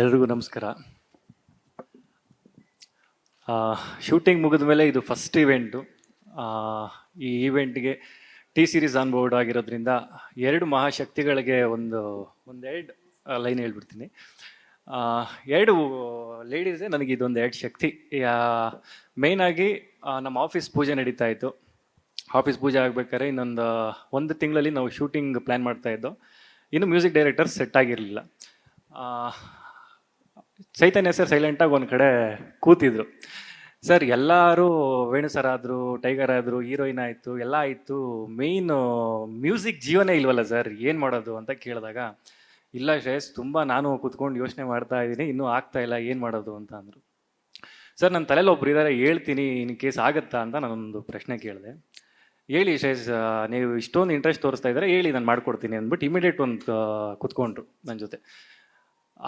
ಎಲ್ರಿಗೂ ನಮಸ್ಕಾರ. ಶೂಟಿಂಗ್ ಮುಗಿದ ಮೇಲೆ ಇದು ಫಸ್ಟ್ ಇವೆಂಟು. ಈ ಈವೆಂಟ್ಗೆ ಟಿ ಸೀರೀಸ್ ಆನ್ ಬೋರ್ಡ್ ಆಗಿರೋದ್ರಿಂದ ಎರಡು ಮಹಾಶಕ್ತಿಗಳಿಗೆ ಒಂದೆರಡು ಲೈನ್ ಹೇಳ್ಬಿಡ್ತೀನಿ. ಎರಡು ಲೇಡೀಸೇ ನನಗೆ ಇದೊಂದು ಎರಡು ಶಕ್ತಿ. ಮೇಯ್ನಾಗಿ ನಮ್ಮ ಆಫೀಸ್ ಪೂಜೆ ನಡೀತಾ ಇತ್ತು. ಆಫೀಸ್ ಪೂಜೆ ಆಗ್ಬೇಕಾದ್ರೆ ಒಂದು ತಿಂಗಳಲ್ಲಿ ನಾವು ಶೂಟಿಂಗ್ ಪ್ಲ್ಯಾನ್ ಮಾಡ್ತಾ ಇದ್ದೋ. ಇನ್ನು ಮ್ಯೂಸಿಕ್ ಡೈರೆಕ್ಟರ್ ಸೆಟ್ ಆಗಿರಲಿಲ್ಲ. ಚೈತನ್ಯ ಸರ್ ಸೈಲೆಂಟಾಗಿ ಒಂದು ಕಡೆ ಕೂತಿದ್ರು. ಸರ್ ಎಲ್ಲರೂ ವೇಣು ಸರ್ ಆದರು, ಟೈಗರ್ ಆದರು, ಹೀರೋಯಿನ್ ಆಯಿತು, ಎಲ್ಲ ಆಯಿತು, ಮೇಯ್ನು ಮ್ಯೂಸಿಕ್ ಜೀವನೇ ಇಲ್ವಲ್ಲ ಸರ್, ಏನು ಮಾಡೋದು ಅಂತ ಕೇಳಿದಾಗ, ಇಲ್ಲ ಶ್ರೇಯಸ್, ತುಂಬ ನಾನು ಕೂತ್ಕೊಂಡು ಯೋಚನೆ ಮಾಡ್ತಾ ಇದ್ದೀನಿ, ಇನ್ನೂ ಆಗ್ತಾ ಇಲ್ಲ, ಏನು ಮಾಡೋದು ಅಂತ ಅಂದರು. ಸರ್ ನನ್ನ ತಲೆಯಲ್ಲಿ ಒಬ್ರು ಇದ್ದಾರೆ, ಹೇಳ್ತೀನಿ, ಇನ್ ಕೇಸ್ ಆಗುತ್ತಾ ಅಂತ ನಾನೊಂದು ಪ್ರಶ್ನೆ ಕೇಳಿದೆ. ಹೇಳಿ ಶ್ರೇಯಸ್, ನೀವು ಇಷ್ಟೊಂದು ಇಂಟ್ರೆಸ್ಟ್ ತೋರಿಸ್ತಾ ಇದ್ದಾರೆ, ಹೇಳಿ ನಾನು ಮಾಡ್ಕೊಡ್ತೀನಿ ಅಂದ್ಬಿಟ್ಟು ಇಮಿಡಿಯೇಟ್ ಒಂದು ಕೂತ್ಕೊಂಡ್ರು ನನ್ನ ಜೊತೆ.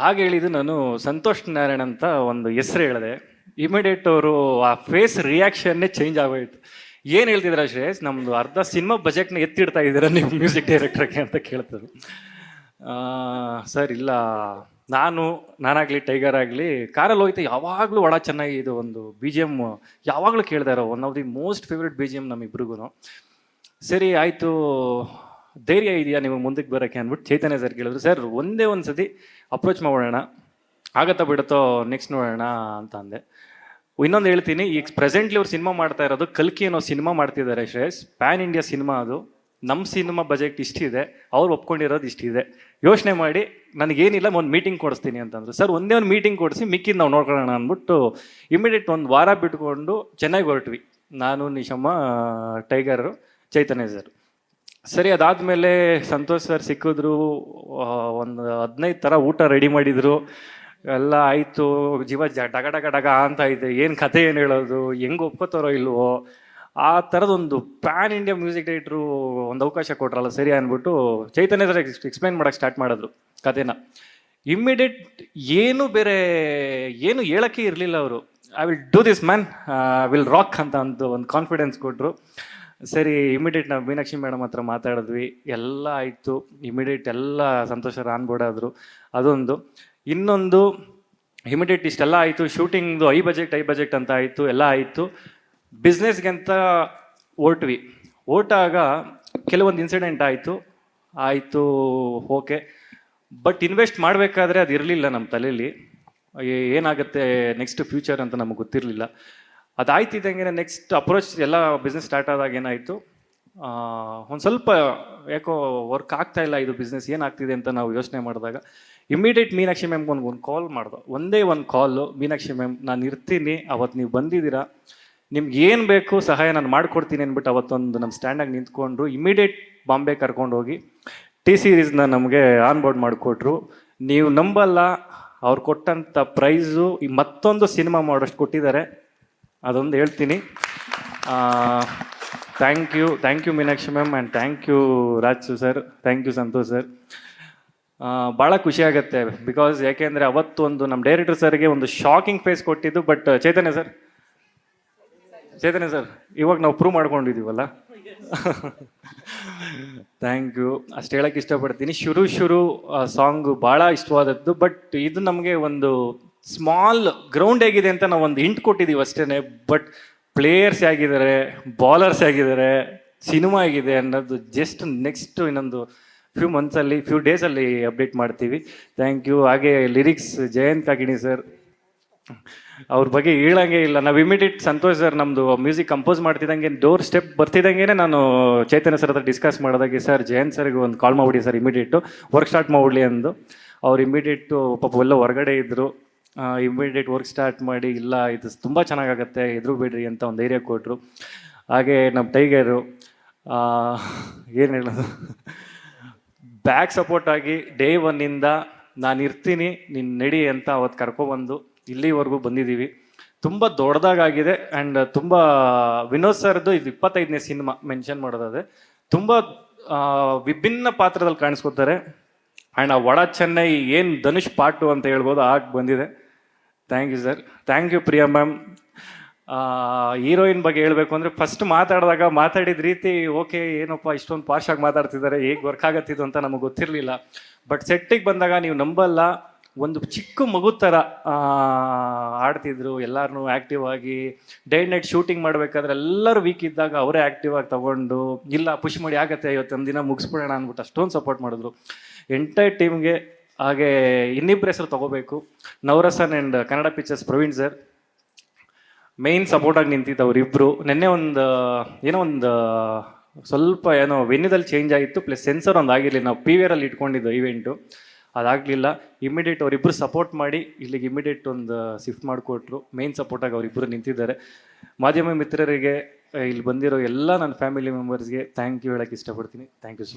ಹಾಗೆ ಹೇಳಿದ್ದು ನಾನು ಸಂತೋಷ್ ನಾರಾಯಣ್ ಅಂತ ಒಂದು ಹೆಸರು ಹೇಳಿದೆ. ಇಮಿಡಿಯೇಟ್ ಅವರು ಆ ಫೇಸ್ ರಿಯಾಕ್ಷನ್ನೇ ಚೇಂಜ್ ಆಗೋಯ್ತು. ಏನು ಹೇಳ್ತಿದ್ರ ಶ್ರೇಯಸ್, ನಮ್ಮದು ಅರ್ಧ ಸಿನಿಮಾ ಬಜೆಟ್ನ ಎತ್ತಿಡ್ತಾ ಇದ್ದೀರಾ ನೀವು ಮ್ಯೂಸಿಕ್ ಡೈರೆಕ್ಟರ್ಗೆ ಅಂತ ಕೇಳ್ತಾರೆ. ಸರ್ ಇಲ್ಲ, ನಾನಾಗಲಿ ಟೈಗರ್ ಆಗಲಿ ಕಾರಲ್ಲಿ ಹೋಯ್ತು ಯಾವಾಗಲೂ ಒಳ ಚೆನ್ನಾಗಿ ಇದು ಒಂದು ಬಿ ಜಿ ಎಮ್ ಯಾವಾಗಲೂ ಕೇಳ್ತಾ ಇರೋ one of the most favourite B G M ನಮ್ಮಿಬ್ರಿಗೂ. ಸರಿ ಆಯಿತು, ಧೈರ್ಯ ಇದೆಯಾ ನಿಮಗೆ ಮುಂದಕ್ಕೆ ಬರೋಕ್ಕೆ ಅಂದ್ಬಿಟ್ಟು ಚೈತನ್ಯ ಸರ್ ಕೇಳಿದ್ರು. ಸರ್ ಒಂದೇ ಒಂದು ಸತಿ ಅಪ್ರೋಚ್ ಮಾಡೋಣ, ಆಗತ್ತಾ ಬಿಡುತ್ತೋ ನೆಕ್ಸ್ಟ್ ನೋಡೋಣ ಅಂತ ಅಂದೆ. ಇನ್ನೊಂದು ಹೇಳ್ತೀನಿ, ಈಗ ಪ್ರೆಸೆಂಟ್ಲಿ ಅವ್ರು ಸಿನಿಮಾ ಮಾಡ್ತಾ ಇರೋದು ಕಲ್ಕಿ ಅನ್ನೋ ಸಿನಿಮಾ ಮಾಡ್ತಿದ್ದಾರೆ ಶ್ರೇಯಸ್. ಪ್ಯಾನ್ ಇಂಡಿಯಾ ಸಿನಿಮಾ ಅದು. ನಮ್ಮ ಸಿನಿಮಾ ಬಜೆಟ್ ಇಷ್ಟಿದೆ, ಅವ್ರು ಒಪ್ಕೊಂಡಿರೋದು ಇಷ್ಟಿದೆ, ಯೋಚನೆ ಮಾಡಿ ನನಗೇನಿಲ್ಲ ಒಂದು ಮೀಟಿಂಗ್ ಕೊಡಿಸ್ತೀನಿ ಅಂತಂದ್ರು. ಸರ್ ಒಂದೇ ಒಂದು ಮೀಟಿಂಗ್ ಕೊಡಿಸಿ ಮಿಕ್ಕಿದ್ದು ನಾವು ನೋಡ್ಕೊಳ್ಳೋಣ ಅಂದ್ಬಿಟ್ಟು ಇಮಿಡಿಯೇಟ್ ಒಂದು ವಾರ ಬಿಟ್ಕೊಂಡು ಚೆನ್ನಾಗಿ ಹೊರಟ್ವಿ. ನಾನು, ನಿಶಮ್ಮ, ಟೈಗರು, ಚೈತನ್ಯ ಸರ್. ಸರಿ, ಅದಾದಮೇಲೆ ಸಂತೋಷ್ ಸರ್ ಸಿಕ್ಕಿದ್ರು. ಒಂದು 15 ಥರ ಊಟ ರೆಡಿ ಮಾಡಿದರು. ಎಲ್ಲ ಆಯಿತು. ಜೀವ ಡಗ ಡಗ ಡಗ ಅಂತ ಇದೆ, ಏನು ಕಥೆ ಏನು ಹೇಳೋದು, ಹೆಂಗೆ ಒಪ್ಕೋತಾರೋ ಇಲ್ವೋ, ಆ ಥರದೊಂದು ಪ್ಯಾನ್ ಇಂಡಿಯಾ ಮ್ಯೂಸಿಕ್ ಡೈರೆಕ್ಟ್ರು ಒಂದು ಅವಕಾಶ ಕೊಟ್ರಲ್ಲ, ಸರಿ ಅಂದ್ಬಿಟ್ಟು ಚೈತನ್ಯ ಸರ್ ಎಕ್ಸ್ಪ್ಲೈನ್ ಮಾಡೋಕ್ಕೆ ಸ್ಟಾರ್ಟ್ ಮಾಡಿದ್ರು ಕಥೆನ. ಇಮ್ಮಿಡಿಯೇಟ್ ಏನು ಹೇಳೋಕ್ಕೆ ಇರಲಿಲ್ಲ ಅವರು. I will do this man, I will rock ಅಂತ ಒಂದು ಕಾನ್ಫಿಡೆನ್ಸ್ ಕೊಟ್ಟರು. ಸರಿ, ಇಮಿಡಿಯೇಟ್ ನಾವು ಮೀನಾಕ್ಷಿ ಮೇಡಮ್ ಹತ್ರ ಮಾತಾಡಿದ್ವಿ, ಎಲ್ಲ ಆಯಿತು. ಇಮಿಡಿಯೇಟ್ ಎಲ್ಲ ಸಂತೋಷರು ಆನ್ ಬೋರ್ಡ್ ಆದರು. ಅದೊಂದು. ಇನ್ನೊಂದು, ಇಮಿಡಿಯೇಟ್ ಇಷ್ಟೆಲ್ಲ ಆಯಿತು. ಶೂಟಿಂಗ್ದು ಐ ಬಜೆಟ್ ಅಂತ ಆಯಿತು, ಎಲ್ಲ ಆಯಿತು. ಬಿಸ್ನೆಸ್ಗೆ ಅಂತ ಹೊರಟಾಗ ಕೆಲವೊಂದು ಇನ್ಸಿಡೆಂಟ್ ಆಯಿತು, ಓಕೆ. ಬಟ್ ಇನ್ವೆಸ್ಟ್ ಮಾಡಬೇಕಾದ್ರೆ ಅದು ಇರಲಿಲ್ಲ ನಮ್ಮ ತಲೆಯಲ್ಲಿ. ಏನಾಗುತ್ತೆ ನೆಕ್ಸ್ಟ್ ಫ್ಯೂಚರ್ ಅಂತ ನಮಗೆ ಗೊತ್ತಿರಲಿಲ್ಲ. ಅದಾಯ್ತಿದ್ದಂಗೆ ನೆಕ್ಸ್ಟ್ ಅಪ್ರೋಚ್ ಎಲ್ಲ ಬಿಸ್ನೆಸ್ ಸ್ಟಾರ್ಟ್ ಆದಾಗ ಏನಾಯಿತು, ಒಂದು ಸ್ವಲ್ಪ ಯಾಕೋ ವರ್ಕ್ ಆಗ್ತಾ ಇಲ್ಲ ಇದು ಬಿಸ್ನೆಸ್, ಏನಾಗ್ತಿದೆ ಅಂತ ನಾವು ಯೋಚನೆ ಮಾಡಿದಾಗ ಇಮಿಡಿಯೇಟ್ ಮೀನಾಕ್ಷಿ ಮ್ಯಾಮ್ಗೆ ಒಂದು ಕಾಲ್ ಮಾಡ್ದೆ. ಒಂದೇ ಒಂದು ಕಾಲು, ಮೀನಾಕ್ಷಿ ಮ್ಯಾಮ್ ನಾನು ಇರ್ತೀನಿ, ಅವತ್ತು ನೀವು ಬಂದಿದ್ದೀರಾ, ನಿಮ್ಗೆ ಏನು ಬೇಕು ಸಹಾಯ ನಾನು ಮಾಡಿಕೊಡ್ತೀನಿ ಅಂದ್ಬಿಟ್ಟು ಅವತ್ತೊಂದು ನಮ್ಮ ಸ್ಟ್ಯಾಂಡಾಗಿ ನಿಂತ್ಕೊಂಡ್ರು. ಇಮಿಡಿಯೇಟ್ ಬಾಂಬೆ ಕರ್ಕೊಂಡೋಗಿ ಟಿ ಸೀರೀಸ್ನ ನಮಗೆ ಆನ್ ಬೋರ್ಡ್ ಮಾಡಿಕೊಟ್ರು. ನೀವು ನಂಬಲ್ಲ, ಅವ್ರು ಕೊಟ್ಟಂಥ ಪ್ರೈಸು ಈ ಮತ್ತೊಂದು ಸಿನಿಮಾ ಮಾಡೋಷ್ಟು ಕೊಟ್ಟಿದ್ದಾರೆ. ಅದೊಂದು ಹೇಳ್ತೀನಿ. Thank you Meenakshi ma'am, and thank you Raju sir, thank you Santosh sir. ಭಾಳ ಖುಷಿ ಆಗುತ್ತೆ, ಬಿಕಾಸ್ ಯಾಕೆಂದರೆ ಅವತ್ತೊಂದು ನಮ್ಮ ಡೈರೆಕ್ಟರ್ ಸರ್ಗೆ ಒಂದು ಶಾಕಿಂಗ್ ಫೇಸ್ ಕೊಟ್ಟಿದ್ದು. ಬಟ್ ಚೈತನ್ಯ ಸರ್ ಇವಾಗ ನಾವು ಪ್ರೂವ್ ಮಾಡ್ಕೊಂಡಿದ್ದೀವಲ್ಲ. ಥ್ಯಾಂಕ್ ಯು, ಅಷ್ಟು ಹೇಳೋಕ್ಕೆ ಇಷ್ಟಪಡ್ತೀನಿ. ಶುರು ಸಾಂಗು ಭಾಳ ಇಷ್ಟವಾದದ್ದು. ಬಟ್ ಇದು ನಮಗೆ ಒಂದು ಸ್ಮಾಲ್ ಗ್ರೌಂಡ್ ಹೇಗಿದೆ ಅಂತ ನಾವು ಒಂದು ಹಿಂಟ್ ಕೊಟ್ಟಿದ್ದೀವಿ ಅಷ್ಟೇ. ಬಟ್ ಪ್ಲೇಯರ್ಸ್ ಆಗಿದ್ದಾರೆ, ಬಾಲರ್ಸ್ ಆಗಿದ್ದಾರೆ, ಸಿನಿಮಾ ಆಗಿದೆ ಅನ್ನೋದು ಜಸ್ಟ್ ನೆಕ್ಸ್ಟ್ ಇನ್ನೊಂದು ಫ್ಯೂ ಡೇಸಲ್ಲಿ ಅಪ್ಡೇಟ್ ಮಾಡ್ತೀವಿ. Thank you. ಹಾಗೆ ಲಿರಿಕ್ಸ್ ಜಯಂತ್ ಕಾಕಿಣಿ ಸರ್, ಅವ್ರ ಬಗ್ಗೆ ಹೇಳಂಗೆ ಇಲ್ಲ. ನಾವು ಇಮಿಡಿಯೇಟ್ ಸಂತೋಷ್ ಸರ್ ನಮ್ಮದು ಮ್ಯೂಸಿಕ್ ಕಂಪೋಸ್ ಮಾಡ್ತಿದ್ದಂಗೆ, ಡೋರ್ ಸ್ಟೆಪ್ ಬರ್ತಿದ್ದಂಗೆ ನಾನು ಚೈತನ್ಯ ಸರ್ ಹತ್ರ ಡಿಸ್ಕಸ್ ಮಾಡಿದಾಗೆ, ಸರ್ ಜಯಂತ್ ಸರ್ಗೆ ಒಂದು ಕಾಲ್ ಮಾಡ್ಬಿಡಿ ಸರ್, ಇಮಿಡಿಯೇಟು ವರ್ಕ್ ಸ್ಟಾರ್ಟ್ ಮಾಡ್ಬಿಡ್ಲಿ ಅಂದು. ಅವ್ರು ಇಮಿಡಿಯೇಟು ಪಾಪ ಎಲ್ಲ ಹೊರಗಡೆ ಇದ್ದರು. ಇಮಿಡಿಯೇಟ್ ವರ್ಕ್ ಸ್ಟಾರ್ಟ್ ಮಾಡಿ, ಇಲ್ಲ ಇದು ತುಂಬ ಚೆನ್ನಾಗಾಗತ್ತೆ, ಎದುರು ಬಿಡ್ರಿ ಅಂತ ಒಂದು ಧೈರ್ಯ ಕೊಟ್ಟರು. ಹಾಗೆ ನಮ್ಮ ಟೈಗರು ಏನು ಹೇಳೋದು, ಬ್ಯಾಕ್ ಸಪೋರ್ಟ್ ಆಗಿ ಡೇ ಒನ್ನಿಂದ ನಾನು ಇರ್ತೀನಿ, ನೀನು ನಡಿ ಅಂತ ಅವತ್ತು ಕರ್ಕೊಬಂದು ಇಲ್ಲಿವರೆಗೂ ಬಂದಿದ್ದೀವಿ. ತುಂಬ ದೊಡ್ಡದಾಗಿದೆ. ಆ್ಯಂಡ್ ತುಂಬ ವಿನೋದ್ ಸರ್ದು ಇದು 25ನೇ ಸಿನಿಮಾ ಮೆನ್ಷನ್ ಮಾಡೋದಾದರೆ ತುಂಬ ವಿಭಿನ್ನ ಪಾತ್ರದಲ್ಲಿ ಕಾಣಿಸ್ಕೊತಾರೆ. ಆ್ಯಂಡ್ ಆ ಒಳ ಚೆನ್ನೈ ಏನು ಧನುಷ್ ಪಾಟು ಅಂತ ಹೇಳ್ಬೋದು, ಆಗಿ ಬಂದಿದೆ. Thank you sir. Thank you Priya ma'am. Heroine ಬಗ್ಗೆ ಹೇಳಬೇಕು ಅಂದರೆ ಫಸ್ಟ್ ಮಾತಾಡಿದ ರೀತಿ, ಓಕೆ ಏನಪ್ಪ ಇಷ್ಟೊಂದು ಪಾರ್ಶಾಗಿ ಮಾತಾಡ್ತಿದ್ದಾರೆ, ಹೇಗೆ ವರ್ಕ್ ಆಗತ್ತಿದ್ದು ಅಂತ ನಮಗೆ ಗೊತ್ತಿರಲಿಲ್ಲ. ಬಟ್ ಸೆಟ್ಟಿಗೆ ಬಂದಾಗ ನೀವು ನಂಬಲ್ಲ, ಒಂದು ಚಿಕ್ಕ ಮಗು ಥರ ಆಡ್ತಿದ್ರು, ಎಲ್ಲರೂ ಆ್ಯಕ್ಟಿವ್ ಆಗಿ. ಡೇ ಆ್ಯಂಡ್ ನೈಟ್ ಶೂಟಿಂಗ್ ಮಾಡಬೇಕಾದ್ರೆ ಎಲ್ಲರೂ ವೀಕ್ ಇದ್ದಾಗ ಅವರೇ ಆ್ಯಕ್ಟಿವ್ ಆಗಿ ತಗೊಂಡು, ಇಲ್ಲ ಪುಷ್ ಮಾಡಿ ಆಗತ್ತೆ ಇವತ್ತೊಂದು ದಿನ ಮುಗಿಸ್ಬಿಡೋಣ ಅಂದ್ಬಿಟ್ಟು ಅಷ್ಟೊಂದು ಸಪೋರ್ಟ್ ಮಾಡಿದ್ರು ಎಂಟೈರ್ ಟೀಮ್ಗೆ. ಹಾಗೆ ಇನ್ನಿಬ್ಬರ ಹೆಸರು ತಗೋಬೇಕು, Navarasan and Kannada pictures Praveen sir main ಸಪೋರ್ಟಾಗಿ ನಿಂತಿದ್ದು ಅವರಿಬ್ಬರು. ನಿನ್ನೆ ಒಂದು ಸ್ವಲ್ಪ ವೆನ್ಯೂದಲ್ಲಿ ಚೇಂಜ್ ಆಯಿತು, ಪ್ಲಸ್ ಸೆನ್ಸರ್ ಒಂದು ಆಗಿರಲಿಲ್ಲ. ನಾವು ಪಿ ವಿ ಆರಲ್ಲಿ ಇಟ್ಕೊಂಡಿದ್ದು ಈವೆಂಟು, ಅದಾಗಲಿಲ್ಲ. ಇಮಿಡಿಯೇಟ್ ಅವರಿಬ್ಬರು ಸಪೋರ್ಟ್ ಮಾಡಿ ಇಲ್ಲಿಗೆ ಇಮಿಡಿಯೇಟ್ ಒಂದು ಶಿಫ್ಟ್ ಮಾಡಿಕೊಟ್ರು. ಮೇಯ್ನ್ ಸಪೋರ್ಟಾಗಿ ಅವರಿಬ್ಬರು ನಿಂತಿದ್ದಾರೆ. ಮಾಧ್ಯಮ ಮಿತ್ರರಿಗೆ, ಇಲ್ಲಿ ಬಂದಿರೋ ಎಲ್ಲ ನನ್ನ ಫ್ಯಾಮಿಲಿ ಮೆಂಬರ್ಸ್ಗೆ ಥ್ಯಾಂಕ್ ಯು ಹೇಳೋಕ್ಕೆ ಇಷ್ಟಪಡ್ತೀನಿ. Thank you so much.